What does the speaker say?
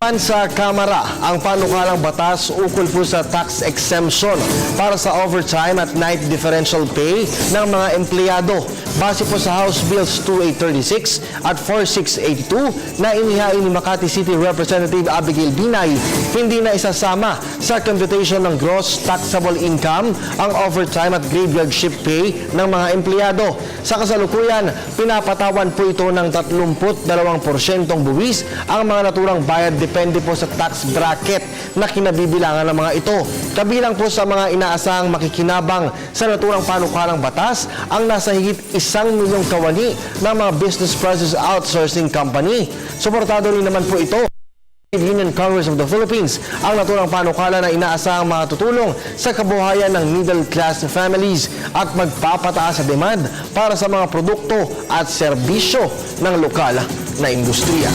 Sa Kamara ang panukalang batas ukol po sa tax exemption para sa overtime at night differential pay ng mga empleyado. Base po sa House Bills 2836 at 4682 na inihain ni Makati City Representative Abigail Binay, hindi na isasama sa computation ng gross taxable income ang overtime at graveyard shift pay ng mga empleyado. Sa kasalukuyan, pinapatawan po ito ng 32% buwis ang mga naturang bayad depende po sa tax bracket na kinabibilangan ng mga ito. Kabilang po sa mga inaasahang makikinabang sa naturang panukalang batas ang nasa higit 1 milyong kawani ng mga business process outsourcing company. Suportado rin naman po ito Union Congress of the Philippines ang naturang panukala na inaasahang matutulong sa kabuhayan ng middle class families at magpapataas sa demand para sa mga produkto at serbisyo ng lokal na industriya.